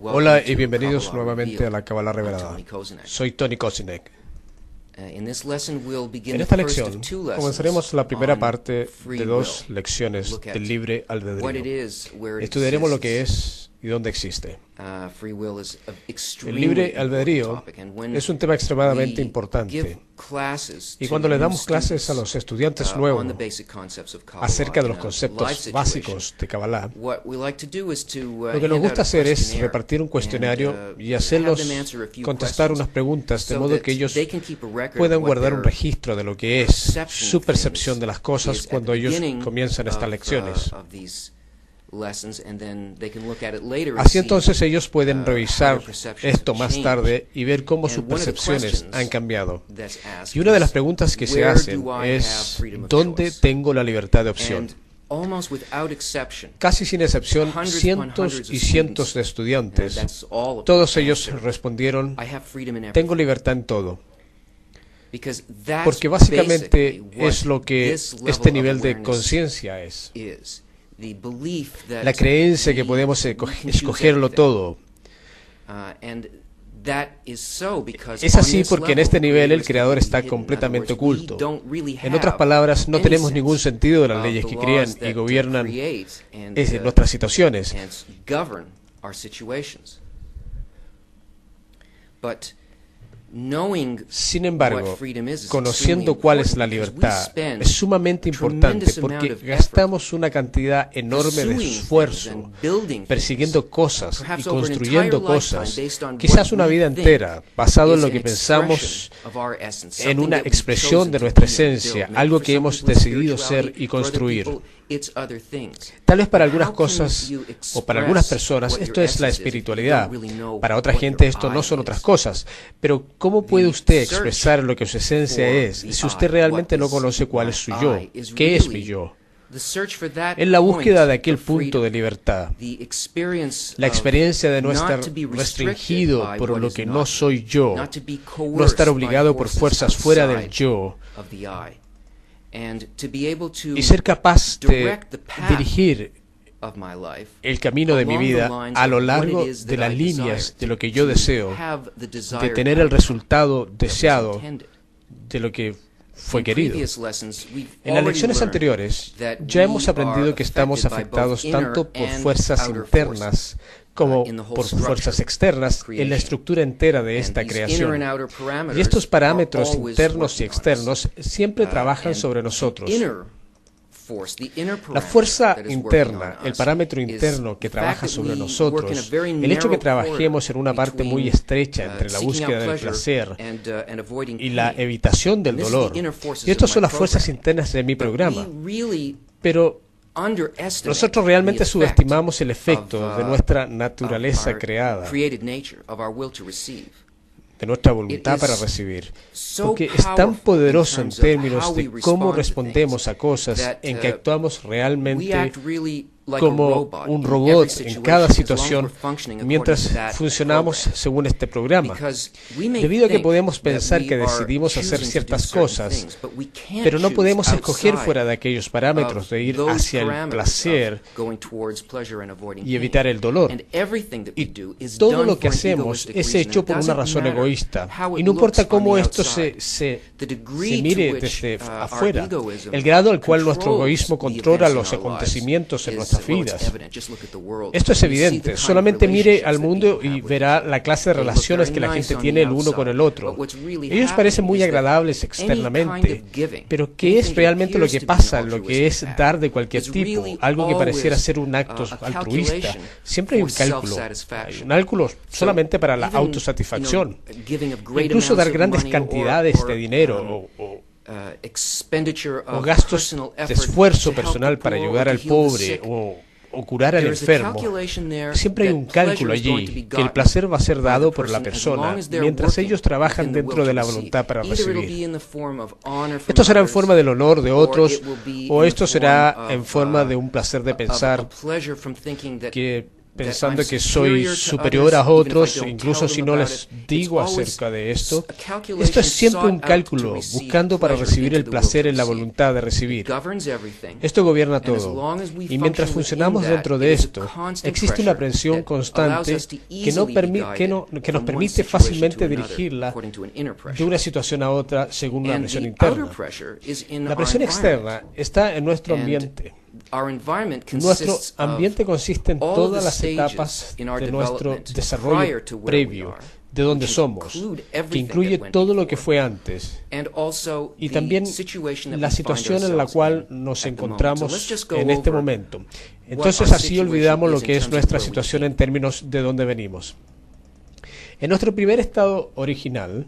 Hola y bienvenidos nuevamente a la Cábala Revelada. Soy Tony Kozinek. En esta lección comenzaremos la primera parte de 2 lecciones del libre albedrío. Estudiaremos lo que es y dónde existe. El libre albedrío es un tema extremadamente importante, y cuando le damos clases a los estudiantes nuevos acerca de los conceptos básicos de Kabbalah, lo que nos gusta hacer es repartir un cuestionario y hacerlos contestar unas preguntas, de modo que ellos puedan guardar un registro de lo que es su percepción de las cosas cuando ellos comienzan estas lecciones. Así entonces ellos pueden revisar esto más tarde y ver cómo sus percepciones han cambiado. Y una de las preguntas que se hacen es: ¿dónde tengo la libertad de opción? Casi sin excepción, cientos y cientos de estudiantes, todos ellos respondieron: tengo libertad en todo. Porque básicamente es lo que este nivel de conciencia es. La creencia que podemos escogerlo todo. Es así porque en este nivel el Creador está completamente oculto. En otras palabras, no tenemos ningún sentido de las leyes que crean y gobiernan nuestras situaciones. Sin embargo, conociendo cuál es la libertad es sumamente importante, porque gastamos una cantidad enorme de esfuerzo persiguiendo cosas y construyendo cosas, quizás una vida entera, basado en lo que pensamos en una expresión de nuestra esencia, algo que hemos decidido ser y construir. Tal vez para algunas cosas o para algunas personas esto es la espiritualidad. Para otra gente esto no son otras cosas. Pero ¿cómo puede usted expresar lo que su esencia es si usted realmente no conoce cuál es su yo? ¿Qué es mi yo? En la búsqueda de aquel punto de libertad, la experiencia de no estar restringido por lo que no soy yo, no estar obligado por fuerzas fuera del yo, y ser capaz de dirigir el camino de mi vida a lo largo de las líneas de lo que yo deseo, de tener el resultado deseado de lo que fue querido. En las lecciones anteriores ya hemos aprendido que estamos afectados tanto por fuerzas internas como por fuerzas externas en la estructura entera de esta creación. Y estos parámetros internos y externos siempre trabajan sobre nosotros. La fuerza interna, el parámetro interno que trabaja sobre nosotros, el hecho que trabajemos en una parte muy estrecha entre la búsqueda del placer y la evitación del dolor. Y estas son las fuerzas internas de mi programa. Pero nosotros realmente subestimamos el efecto de nuestra naturaleza creada, de nuestra voluntad para recibir, porque es tan poderoso en términos de cómo respondemos a cosas en que actuamos realmente como un robot en cada situación mientras funcionamos según este programa. Debido a que podemos pensar que decidimos hacer ciertas cosas, pero no podemos escoger fuera de aquellos parámetros de ir hacia el placer y evitar el dolor. Y todo lo que hacemos es hecho por una razón egoísta. Y no importa cómo esto se mire desde afuera, el grado al cual nuestro egoísmo controla los acontecimientos en nuestras vidas. Esto es evidente. Solamente mire al mundo y verá la clase de relaciones que la gente tiene el uno con el otro. Ellos parecen muy agradables externamente, pero ¿qué es realmente lo que pasa? Lo que es dar de cualquier tipo, algo que pareciera ser un acto altruista. Siempre hay un cálculo. Hay un cálculo solamente para la autosatisfacción. Incluso dar grandes cantidades de dinero o gastos de esfuerzo personal para ayudar al pobre o curar al enfermo. Siempre hay un cálculo allí que el placer va a ser dado por la persona mientras ellos trabajan dentro de la voluntad para recibir. Esto será en forma del honor de otros o esto será en forma de un placer de pensar pensando que soy superior a otros, incluso si no les digo acerca de esto. Esto es siempre un cálculo, buscando para recibir el placer en la voluntad de recibir. Esto gobierna todo. Y mientras funcionamos dentro de esto, existe una presión constante que nos permite fácilmente dirigirla de una situación a otra según una presión interna. La presión externa está en nuestro ambiente. Nuestro ambiente consiste en todas las etapas de nuestro desarrollo previo, de donde somos, que incluye todo lo que fue antes, y también la situación en la cual nos encontramos en este momento. Entonces así olvidamos lo que es nuestra situación en términos de dónde venimos. En nuestro primer estado original,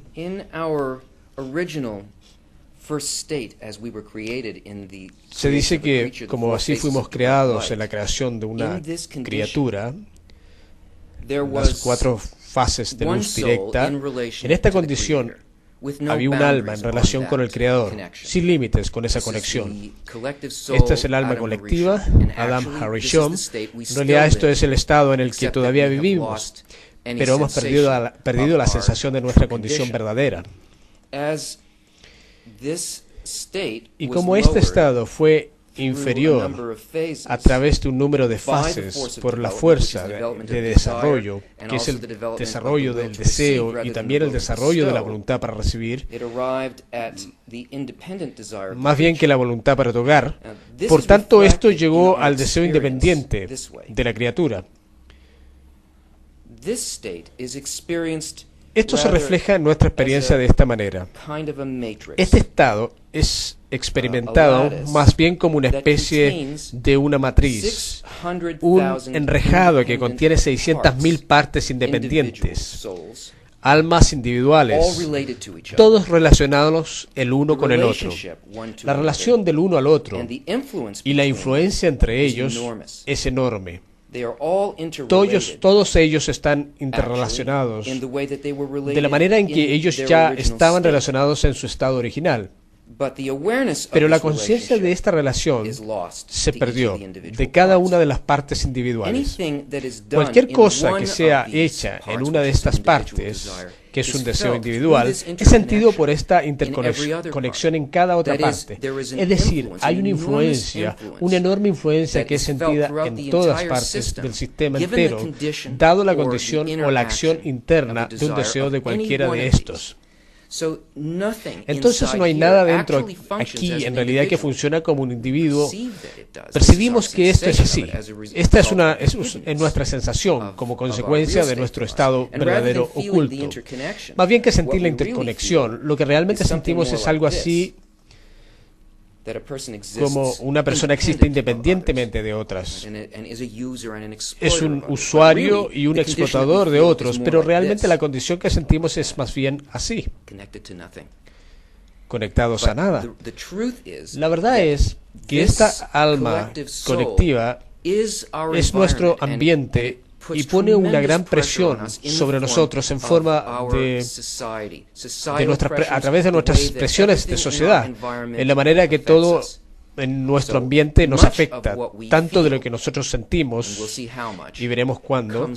se dice que como así fuimos creados en la creación de una criatura, las 4 fases de luz directa, en esta condición había un alma en relación con el Creador, sin límites con esa conexión. Esta es el alma colectiva, Adam Harishon. En realidad esto es el estado en el que todavía vivimos, pero hemos perdido la sensación de nuestra condición verdadera. Y como este estado fue inferior a través de un número de fases por la fuerza de desarrollo, que es el desarrollo del deseo y también el desarrollo de la voluntad para recibir, más bien que la voluntad para otorgar, por tanto esto llegó al deseo independiente de la criatura. Esto se refleja en nuestra experiencia de esta manera. Este estado es experimentado más bien como una especie de una matriz, un enrejado que contiene 600.000 partes independientes, almas individuales, todos relacionados el uno con el otro. La relación del uno al otro y la influencia entre ellos es enorme. Todos ellos están interrelacionados de la manera en que ellos ya estaban relacionados en su estado original. Pero la conciencia de esta relación se perdió de cada una de las partes individuales. Cualquier cosa que sea hecha en una de estas partes, que es un deseo individual, es sentido por esta interconexión en cada otra parte. Es decir, hay una influencia, una enorme influencia que es sentida en todas partes del sistema entero, dado la condición o la acción interna de un deseo de cualquiera de estos. Entonces no hay nada dentro aquí en realidad que funciona como un individuo. Percibimos que esto es así. Esta es nuestra sensación como consecuencia de nuestro estado verdadero oculto. Más bien que sentir la interconexión, lo que realmente sentimos es algo así como una persona existe independientemente de otras. Es un usuario y un explotador de otros, pero realmente la condición que sentimos es más bien así, conectados a nada. La verdad es que esta alma colectiva es nuestro ambiente y pone una gran presión sobre nosotros en forma a través de nuestras presiones de sociedad, en la manera que todo en nuestro ambiente nos afecta. Tanto de lo que nosotros sentimos, y veremos cuándo,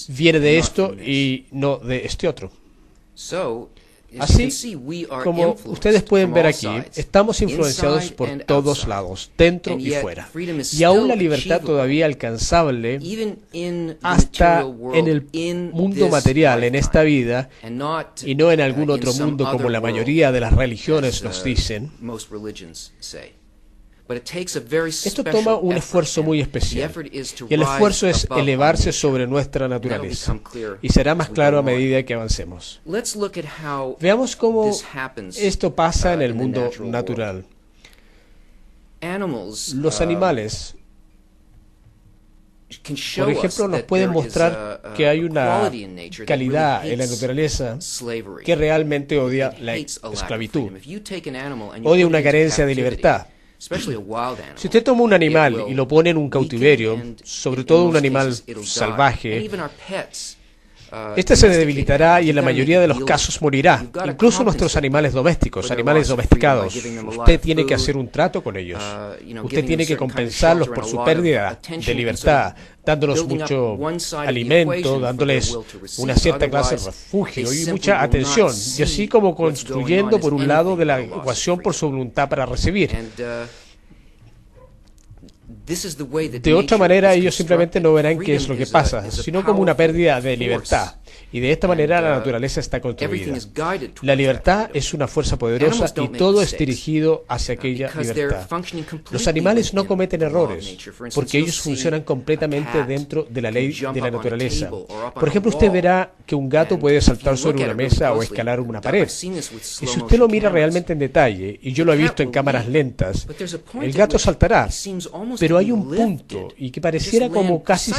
viene de esto y no de este otro. Así como ustedes pueden ver aquí, estamos influenciados por todos lados, dentro y fuera. Y aún la libertad todavía alcanzable hasta en el mundo material, en esta vida, y no en algún otro mundo como la mayoría de las religiones nos dicen. Esto toma un esfuerzo muy especial, y el esfuerzo es elevarse sobre nuestra naturaleza, y será más claro a medida que avancemos. Veamos cómo esto pasa en el mundo natural. Los animales, por ejemplo, nos pueden mostrar que hay una calidad en la naturaleza que realmente odia la esclavitud, odia una carencia de libertad. Si usted toma un animal y lo pone en un cautiverio, sobre todo un animal salvaje, este se debilitará y en la mayoría de los casos morirá. Incluso nuestros animales domésticos, animales domesticados, usted tiene que hacer un trato con ellos. Usted tiene que compensarlos por su pérdida de libertad, dándoles mucho alimento, dándoles una cierta clase de refugio y mucha atención, y así como construyendo por un lado de la ecuación por su voluntad para recibir. De otra manera, ellos simplemente no verán qué es lo que pasa, sino como una pérdida de libertad. Y de esta manera la naturaleza está construida. La libertad es una fuerza poderosa y todo es dirigido hacia aquella libertad. Los animales no cometen errores porque ellos funcionan completamente dentro de la ley de la naturaleza. Por ejemplo, usted verá que un gato puede saltar sobre una mesa o escalar una pared. Y si usted lo mira realmente en detalle, y yo lo he visto en cámaras lentas, el gato saltará. Pero hay un punto y que pareciera como casi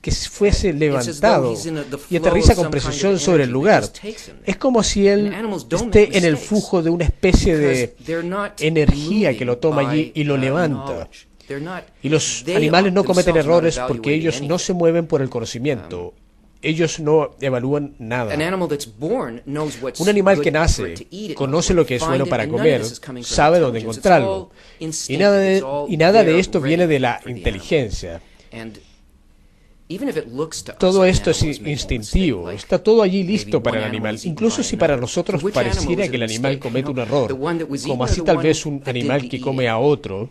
que fuese levantado y aterriza con precisión sobre el lugar. Es como si él esté en el flujo de una especie de energía que lo toma allí y lo levanta. Y los animales no cometen errores porque ellos no se mueven por el conocimiento. Ellos no evalúan nada. Un animal que nace conoce lo que es bueno para comer, sabe dónde encontrarlo. Y nada de esto viene de la inteligencia. Todo esto es instintivo, está todo allí listo para el animal. Incluso si para nosotros pareciera que el animal comete un error, como así tal vez un animal que come a otro,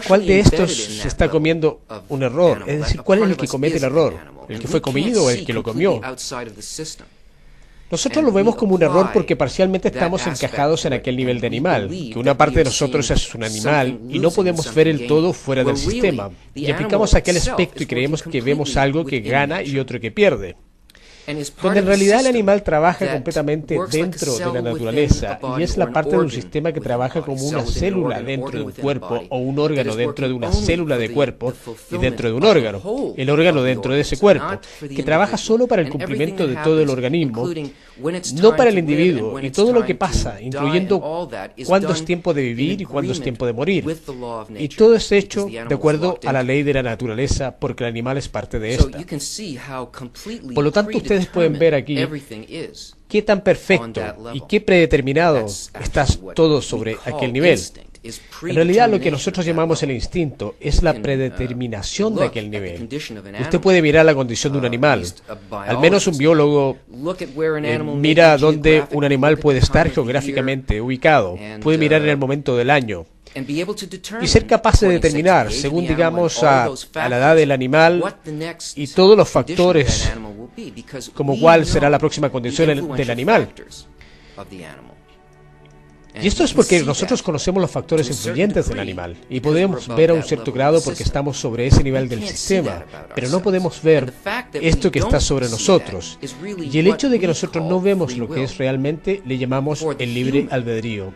¿cuál de estos está comiendo un error? Es decir, ¿cuál es el que comete el error? ¿El que fue comido o el que lo comió? Nosotros lo vemos como un error porque parcialmente estamos encajados en aquel nivel de animal, que una parte de nosotros es un animal y no podemos ver el todo fuera del sistema. Y aplicamos aquel aspecto y creemos que vemos algo que gana y otro que pierde. Donde en realidad el animal trabaja completamente dentro de la naturaleza y es la parte de un sistema que trabaja como una célula dentro de un cuerpo o un órgano dentro de una célula de cuerpo y dentro de un órgano, el órgano dentro de ese cuerpo, que trabaja solo para el cumplimiento de todo el organismo, no para el individuo, y todo lo que pasa, incluyendo cuándo es tiempo de vivir y cuándo es tiempo de morir. Y todo es hecho de acuerdo a la ley de la naturaleza porque el animal es parte de esta. Por lo tanto, ustedes pueden ver aquí qué tan perfecto y qué predeterminado está todo sobre aquel nivel. En realidad, lo que nosotros llamamos el instinto es la predeterminación de aquel nivel. Usted puede mirar la condición de un animal. Al menos un biólogo mira dónde un animal puede estar geográficamente ubicado. Puede mirar en el momento del año y ser capaz de determinar, según digamos a la edad del animal y todos los factores, como cuál será la próxima condición del animal. Y esto es porque nosotros conocemos los factores influyentes del animal y podemos ver a un cierto grado porque estamos sobre ese nivel del sistema, pero no podemos ver esto que está sobre nosotros. Y el hecho de que nosotros no vemos lo que es realmente le llamamos el libre albedrío.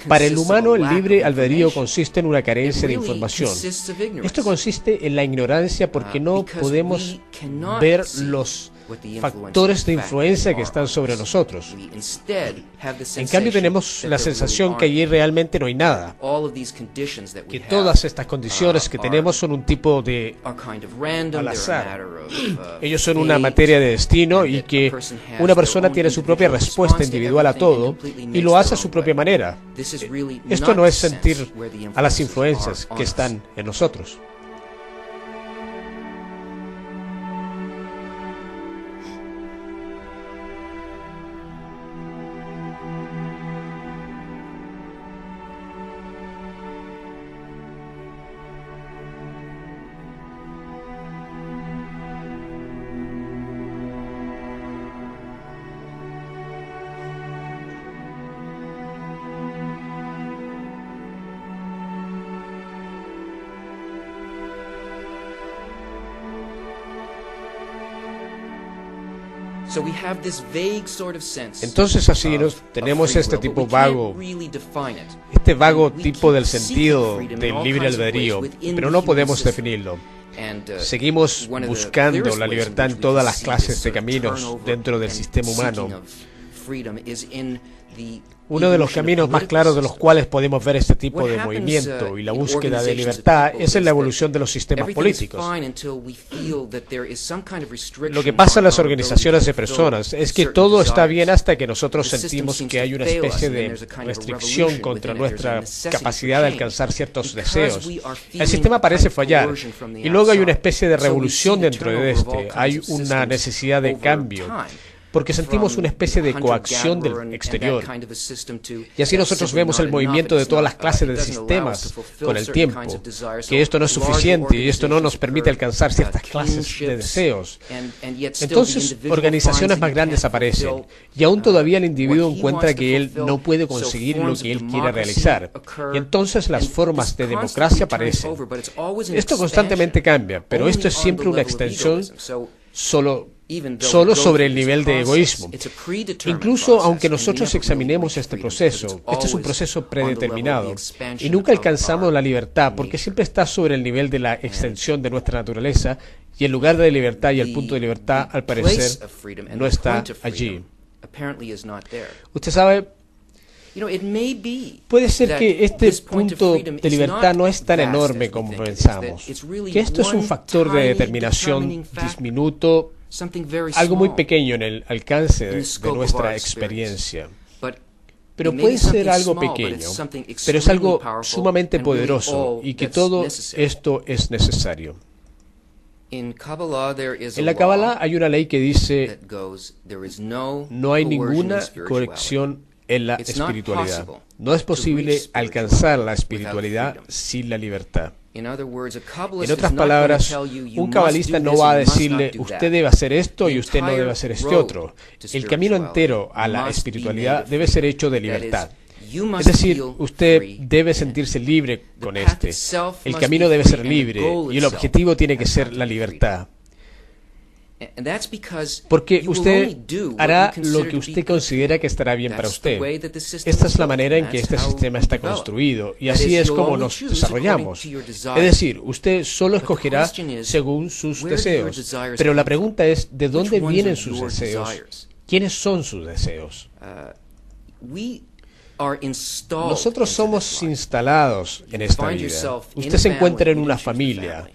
Para el humano, el libre albedrío consiste en una carencia de información. Esto consiste en la ignorancia porque no podemos ver los factores de influencia que están sobre nosotros. En cambio, tenemos la sensación que allí realmente no hay nada, que todas estas condiciones que tenemos son un tipo de al azar. Ellos son una materia de destino y que una persona tiene su propia respuesta individual a todo y lo hace a su propia manera. Esto no es sentir a las influencias que están en nosotros. Entonces así tenemos este tipo vago, este vago tipo del sentido del libre albedrío, pero no podemos definirlo. Seguimos buscando la libertad en todas las clases de caminos dentro del sistema humano. Uno de los caminos más claros de los cuales podemos ver este tipo de movimiento y la búsqueda de libertad es en la evolución de los sistemas políticos. Lo que pasa en las organizaciones de personas es que todo está bien hasta que nosotros sentimos que hay una especie de restricción contra nuestra capacidad de alcanzar ciertos deseos. El sistema parece fallar y luego hay una especie de revolución dentro de este. Hay una necesidad de cambio, porque sentimos una especie de coacción del exterior. Y así nosotros vemos el movimiento de todas las clases de sistemas con el tiempo, que esto no es suficiente y esto no nos permite alcanzar ciertas clases de deseos. Entonces, organizaciones más grandes aparecen, y aún todavía el individuo encuentra que él no puede conseguir lo que él quiere realizar. Y entonces las formas de democracia aparecen. Esto constantemente cambia, pero esto es siempre una extensión solo sobre el nivel de egoísmo. Incluso aunque nosotros examinemos este proceso, este es un proceso predeterminado y nunca alcanzamos la libertad porque siempre está sobre el nivel de la extensión de nuestra naturaleza y el lugar de libertad y el punto de libertad, al parecer, no está allí. Usted sabe, puede ser que este punto de libertad no es tan enorme como pensamos, que esto es un factor de determinación diminuto, algo muy pequeño en el alcance de nuestra experiencia. Pero puede ser algo pequeño, pero es algo sumamente poderoso y que todo esto es necesario. En la Kabbalah hay una ley que dice: no hay ninguna corrección en la espiritualidad. No es posible alcanzar la espiritualidad sin la libertad. En otras palabras, un cabalista no va a decirle: usted debe hacer esto y usted no debe hacer este otro. El camino entero a la espiritualidad debe ser hecho de libertad. Es decir, usted debe sentirse libre con este. El camino debe ser libre y el objetivo tiene que ser la libertad. Porque usted hará lo que usted considera que estará bien para usted. Esta es la manera en que este sistema está construido y así es como nos desarrollamos. Es decir, usted solo escogerá según sus deseos. Pero la pregunta es: ¿de dónde vienen sus deseos? ¿Quiénes son sus deseos? Nosotros somos instalados en esta vida. Usted se encuentra en una familia.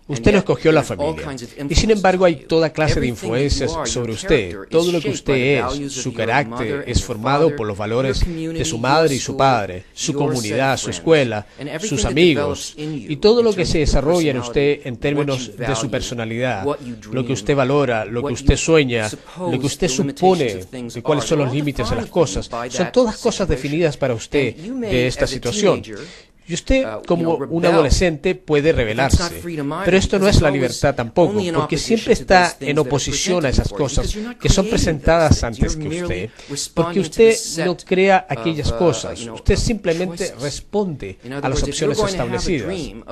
Usted no escogió la familia. Y sin embargo hay toda clase de influencias sobre usted. Todo lo que usted es, su carácter, es formado por los valores de su madre y su padre, su comunidad, su escuela, sus amigos, y todo lo que se desarrolla en usted en términos de su personalidad, lo que usted valora, lo que usted sueña, lo que usted supone de cuáles son los límites de las cosas, son todas cosas definidas para usted de esta situación. Y usted, como un adolescente, puede rebelarse. Pero esto no es la libertad tampoco, porque siempre está en oposición a esas cosas que son presentadas antes que usted, porque usted no crea aquellas cosas. Usted simplemente responde a las opciones establecidas. En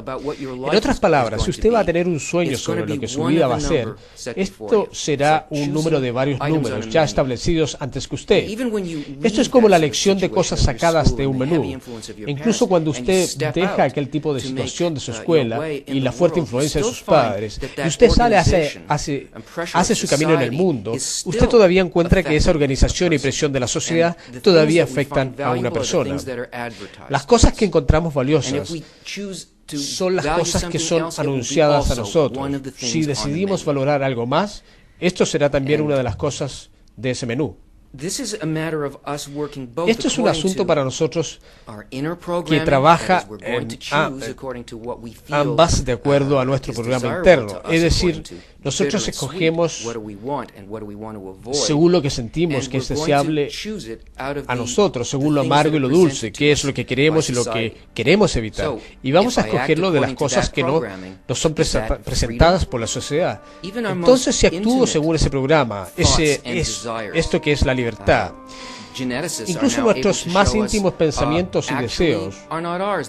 otras palabras, si usted va a tener un sueño sobre lo que su vida va a ser, esto será un número de varios números ya establecidos antes que usted. Esto es como la elección de cosas sacadas de un menú. Incluso cuando usted deja aquel tipo de situación de su escuela y la fuerte influencia de sus padres, y usted sale hace su camino en el mundo, usted todavía encuentra que esa organización y presión de la sociedad todavía afectan a una persona. Las cosas que encontramos valiosas son las cosas que son anunciadas a nosotros. Si decidimos valorar algo más, esto será también una de las cosas de ese menú. Esto es un asunto para nosotros que trabaja en ambas de acuerdo a nuestro programa interno. Es decir, nosotros escogemos según lo que sentimos que es deseable a nosotros, según lo amargo y lo dulce, qué es lo que queremos y lo que queremos evitar. Y vamos a escogerlo de las cosas que no nos son presentadas por la sociedad. Entonces, si actúo según ese programa, esto que es la libertad, incluso nuestros más íntimos pensamientos y deseos,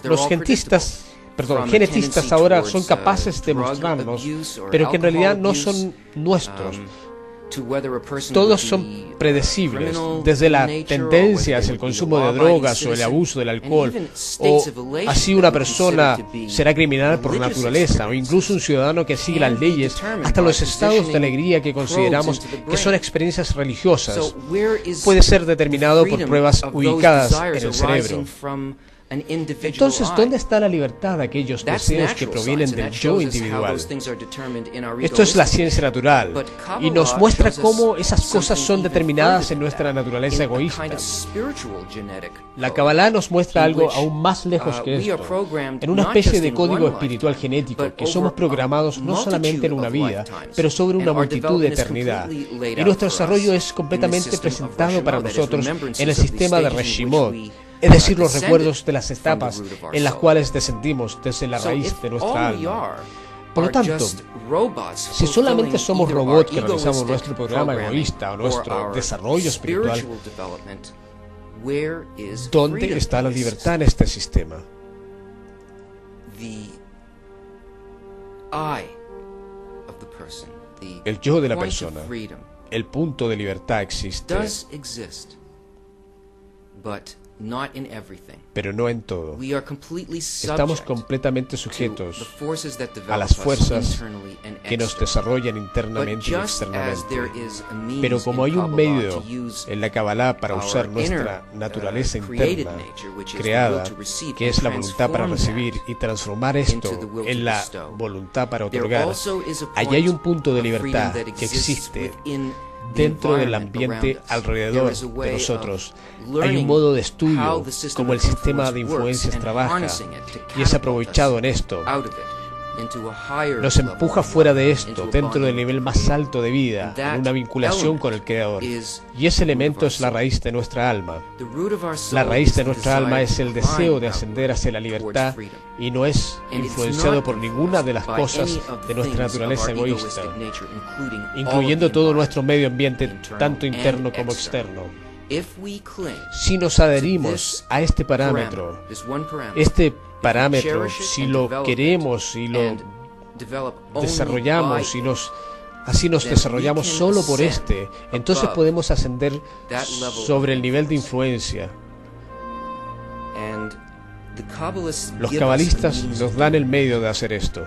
los genetistas ahora son capaces de mostrarnos, pero que en realidad no son nuestros. Todos son predecibles, desde la tendencia hacia el consumo de drogas o el abuso del alcohol, o así una persona será criminal por naturaleza, o incluso un ciudadano que sigue las leyes, hasta los estados de alegría que consideramos que son experiencias religiosas, puede ser determinado por pruebas ubicadas en el cerebro. Entonces, ¿dónde está la libertad de aquellos deseos que provienen del yo individual? Esto es la ciencia natural y nos muestra cómo esas cosas son determinadas en nuestra naturaleza egoísta. La Kabbalah nos muestra algo aún más lejos que esto, en una especie de código espiritual genético que somos programados no solamente en una vida, pero sobre una multitud de eternidad. Y nuestro desarrollo es completamente presentado para nosotros en el sistema de Reshimot, es decir, los recuerdos de las etapas en las cuales descendimos desde la raíz de nuestra alma. Por lo tanto, si solamente somos robots que realizamos nuestro programa egoísta o nuestro desarrollo espiritual, ¿dónde está la libertad en este sistema? El yo de la persona, el punto de libertad existe, pero no en todo. Estamos completamente sujetos a las fuerzas que nos desarrollan internamente y externamente. Pero como hay un medio en la Kabbalah para usar nuestra naturaleza interna creada, que es la voluntad para recibir, y transformar esto en la voluntad para otorgar, allí hay un punto de libertad que existe dentro del ambiente alrededor de nosotros. Hay un modo de estudio como el sistema de influencias trabaja y es aprovechado en esto. Nos empuja fuera de esto, dentro del nivel más alto de vida, en una vinculación con el Creador. Y ese elemento es la raíz de nuestra alma. La raíz de nuestra alma es el deseo de ascender hacia la libertad y no es influenciado por ninguna de las cosas de nuestra naturaleza egoísta, incluyendo todo nuestro medio ambiente, tanto interno como externo. Si nos adherimos a este parámetro, si lo queremos y lo desarrollamos y así nos desarrollamos solo por entonces podemos ascender sobre el nivel de influencia. Los cabalistas nos dan el medio de hacer esto.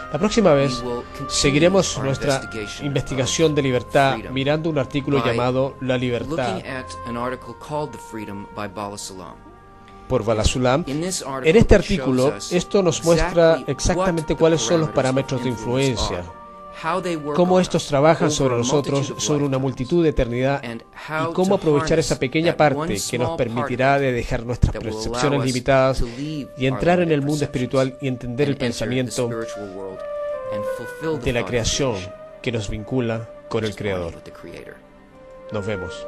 La próxima vez seguiremos nuestra investigación de libertad mirando un artículo llamado La Libertad por Bala Sulam. En este artículo, esto nos muestra exactamente cuáles son los parámetros de influencia, cómo estos trabajan sobre nosotros, sobre una multitud de eternidad, y cómo aprovechar esa pequeña parte que nos permitirá de dejar nuestras percepciones limitadas y entrar en el mundo espiritual y entender el pensamiento de la creación que nos vincula con el Creador. Nos vemos.